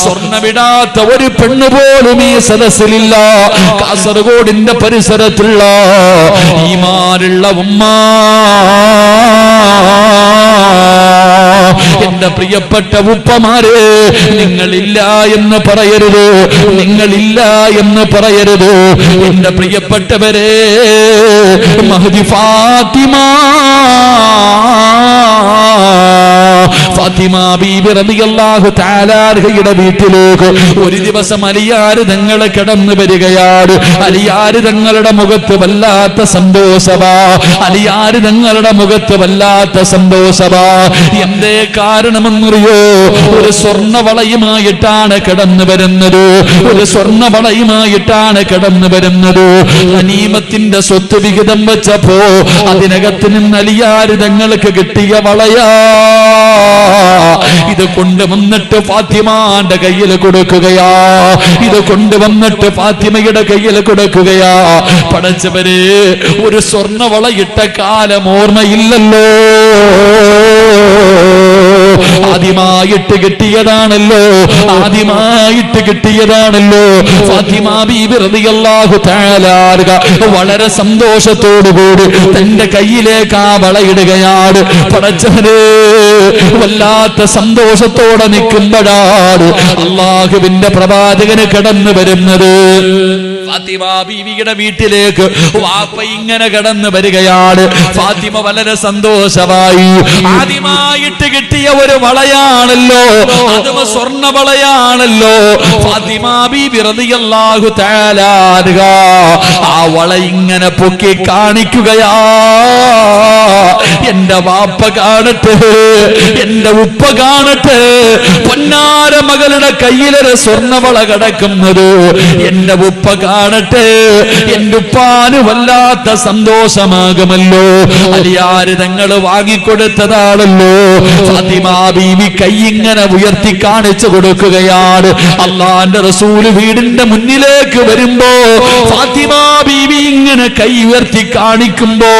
സ്വർണ്ണമിടാത്ത ഒരു പെണ്ണ് പോലും ഈ സദസ്സിലില്ല. കാസർഗോഡിന്റെ പരിസരത്തുള്ള ഈമാനുള്ള ഉമ്മ, എന്റെ പ്രിയപ്പെട്ട ഉപ്പമാരെ, നിങ്ങളില്ല എന്ന് പറയരുത്, നിങ്ങളില്ല എന്ന് പറയരുത്. എന്റെ പ്രിയപ്പെട്ടവരെ, മഹദി ഫാത്തിമ ബീബി റളിയല്ലാഹു തആല അൻഹയുടെ വീട്ടിലേക്ക് ഒരു ദിവസം അലിയാര് തങ്ങൾ കടന്നു വരികയാണ്. അലിയാര് തങ്ങളുടെ മുഖത്ത് വല്ലാത്ത സന്തോഷവാ, അലിയാര് തങ്ങളുടെ മുഖത്ത് വല്ലാത്ത സന്തോഷവാ. എന്തേ കാരണമെന്നറിയോ? ഒരു സ്വർണ്ണവളയുമായിട്ടാണ് കടന്നു വരുന്നത്, ഒരു സ്വർണ്ണവളയുമായിട്ടാണ് കടന്നു വരുന്നത്. ഗനീമത്തിന്റെ സ്വത്ത് വിഹിതം വെച്ചപ്പോ അതിനകത്ത് നിന്ന് അലിയാര് തങ്ങൾക്ക് കിട്ടിയ വളയാ. ഇത് കൊണ്ടുവന്നിട്ട് ഫാത്തിമാന്റെ കയ്യിൽ കൊടുക്കുകയാ, ഇത് കൊണ്ടുവന്നിട്ട് ഫാത്തിമയുടെ കയ്യിൽ കൊടുക്കുകയാ. പടച്ചവരെ, ഒരു സ്വർണ്ണവളയിട്ട കാലം ഓർമ്മയില്ലല്ലോ. ആദ്യമായിട്ട് കിട്ടിയതാണല്ലോ, ആദ്യമായിട്ട് കിട്ടിയതാണല്ലോ. ഫാത്തിമ ബീബി റളിയല്ലാഹു തആല വളരെ സന്തോഷത്തോടുകൂടി തന്റെ കയ്യിലേക്ക് ആ വളയിടുകയാണ്. പടച്ചവനെ, വല്ലാത്ത സന്തോഷത്തോടെ നിൽക്കുമ്പോഴാണ് അള്ളാഹുവിന്റെ പ്രവാചകന് കടന്നു വരുന്നത്. ഫാത്തിമ ബീവിയുടെ വീട്ടിലേക്ക് വാപ്പ ഇങ്ങനെ കടന്നു വരികയാണ്. ഫാത്തിമ വളരെ സന്തോഷമായി. ആദ്യമായിട്ട് കിട്ടിയ ഒരു വളയാണല്ലോ, അതും സ്വർണ്ണ വളയാണല്ലോ. ഫാത്തിമ ബീബി റളിയല്ലാഹു തആല അൻഹ ആ വള ഇങ്ങനെ പൊക്കി കാണിക്കുകയാ. എന്റെ വാപ്പ കാണട്ടെ, എന്റെ ഉപ്പ കാണട്ടെ, പൊന്നാര മകളുടെ കയ്യിലൊരു സ്വർണ്ണവള കിടക്കുന്നത് എന്റെ ഉപ്പ കാണട്ടെ, എന്റെ ഉപ്പാന് വല്ലാത്ത സന്തോഷമാകുമല്ലോ. അലിയാര് തങ്ങൾ വാങ്ങിക്കൊടുത്തതാണല്ലോ. ഫാത്തിമ ബീവി കൈ ഇങ്ങനെ ഉയർത്തി കാണിച്ചു കൊടുക്കുകയാണ്. അള്ളാന്റെ റസൂല് വീടിന്റെ മുന്നിലേക്ക് വരുമ്പോ ഫാത്തിമ ബീവി ഇങ്ങനെ കൈ ഉയർത്തി കാണിക്കുമ്പോ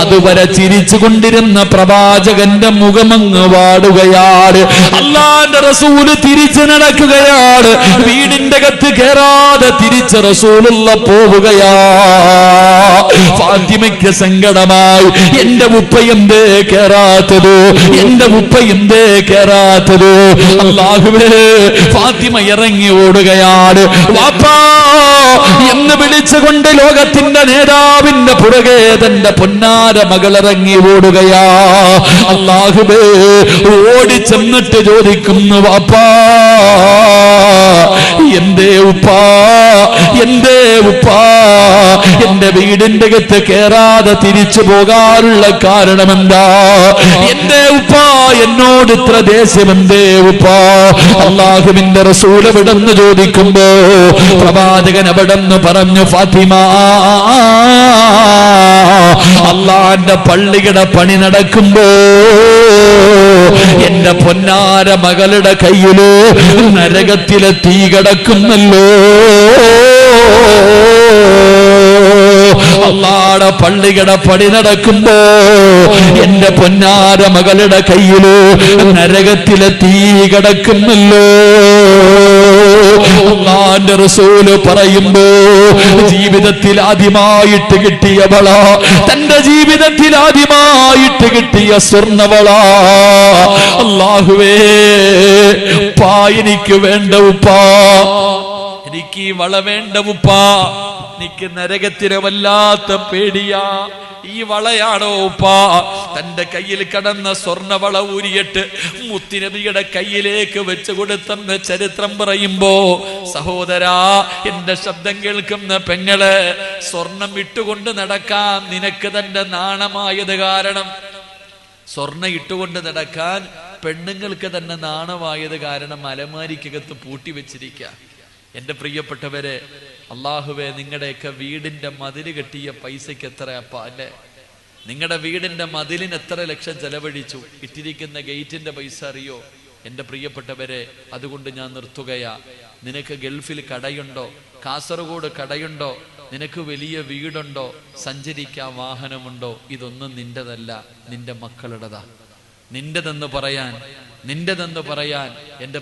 അതുവരെ ചിരിച്ചു കൊണ്ടിരുന്ന പ്രവാചകന്റെ മുഖമങ്ങ് വാടുകയാണ്. അള്ളാന്റെ റസൂല് തിരിച്ചു നടക്കുകയാണ്. വീടിന്റെ അകത്ത് കേറാതെ തിരിച്ച് റസൂലുള്ള പോവുകയാ. ഫാത്തിമയ്ക്ക് സങ്കടമായി. എന്റെ ഉപ്പ എന്തേ കേറാത്തത്, എന്റെ ഉപ്പ എന്തേ കേറാത്തത്? അല്ലാഹുവേ, ഫാത്തിമ ഇറങ്ങി ഓടുകയാണ്. വാപ്പാ എന്ന് വിളിച്ചുകൊണ്ട് ലോകത്തിന്റെ നേതാവിന്റെ പുറകെ തന്റെ പൊന്നാര മകൾ ഇറങ്ങി ഓടുകയാ. അല്ലാഹുവേ, ഓടിച്ചെന്നിട്ട് ചോദിക്കുന്നു, വാപ്പാ എന്തേ ഉപ്പാ, എന്തേ ഉപ്പാ എന്റെ വീടിന്റെ അകത്ത് കേറാതെ തിരിച്ചു പോകാനുള്ള കാരണം എന്താ? എന്തേ ഉപ്പാ എന്നോട് ഇത്ര ദേഷ്യം, എന്തേ ഉപ്പാ? അല്ലാഹുവിന്റെ റസൂൽ എവിടെന്ന് ചോദിക്കുമ്പോ പ്രവാചകൻ എവിടെന്ന് പറഞ്ഞു, ഫാത്തിമ, അള്ളാന്റെ പള്ളിയുടെ പണി നടക്കുമ്പോ എന്റെ പൊന്നാര മകളുടെ കയ്യില് നരകത്തിലെ തീ കിടക്കുന്നല്ലോ. അള്ളാടെ പള്ളിയുടെ പണി നടക്കുമ്പോ എന്റെ പൊന്നാര മകളുടെ കയ്യില് നരകത്തിലെ തീ കിടക്കുന്നല്ലോ. അള്ളാന്റെ റസൂല് പറയുമ്പോ ജീവിതത്തിൽ ആദ്യമായിട്ട് കിട്ടിയ വള, തന്റെ ജീവിതത്തിൽ ആദ്യമായിട്ട് കിട്ടിയ സ്വർണ്ണവള. അല്ലാഹുവേ, ഉപ്പാ എനിക്ക് വേണ്ട ഉപ്പാ, എനിക്ക് ഈ വള വേണ്ട ഉപ്പാ, എനിക്ക് നരകത്തിലെ വല്ലാത്ത പേടിയാ. ഈ വളയാണോ ഉപ്പാ? തന്റെ കയ്യിൽ കടന്ന സ്വർണ്ണവള ഊരിയിട്ട് മുത്തുനബിയുടെ കയ്യിലേക്ക് വെച്ച് കൊടുത്തെന്ന് ചരിത്രം പറയുമ്പോ, സഹോദരാ, എന്റെ ശബ്ദം കേൾക്കുന്ന പെങ്ങള്, സ്വർണം ഇട്ടുകൊണ്ട് നടക്കാൻ നിനക്ക് തന്റെ നാണമായത് കാരണം, സ്വർണ്ണ ഇട്ടുകൊണ്ട് നടക്കാൻ പെണ്ണുങ്ങൾക്ക് തന്നെ നാണമായത് കാരണം അലമാരിക്കകത്ത് പൂട്ടി വെച്ചിരിക്കുക. എന്റെ പ്രിയപ്പെട്ടവരെ, അള്ളാഹുവേ, നിങ്ങളുടെയൊക്കെ വീടിന്റെ മതില് കെട്ടിയ പൈസക്ക് എത്ര അപ്പ അല്ലെ? നിങ്ങളുടെ വീടിന്റെ മതിലിന് എത്ര ലക്ഷം ചെലവഴിച്ചു? ഇട്ടിരിക്കുന്ന ഗേറ്റിന്റെ പൈസ അറിയോ? എന്റെ പ്രിയപ്പെട്ടവരെ, അതുകൊണ്ട് ഞാൻ നിർത്തുകയാ. നിനക്ക് ഗൾഫിൽ കടയുണ്ടോ? കാസർഗോഡ് കടയുണ്ടോ? നിനക്ക് വലിയ വീടുണ്ടോ? സഞ്ചരിക്കാൻ വാഹനമുണ്ടോ? ഇതൊന്നും നിന്റെതല്ല, നിന്റെ മക്കളുടെതാ. നിന്റെതെന്ന് പറയാൻ എന്റെ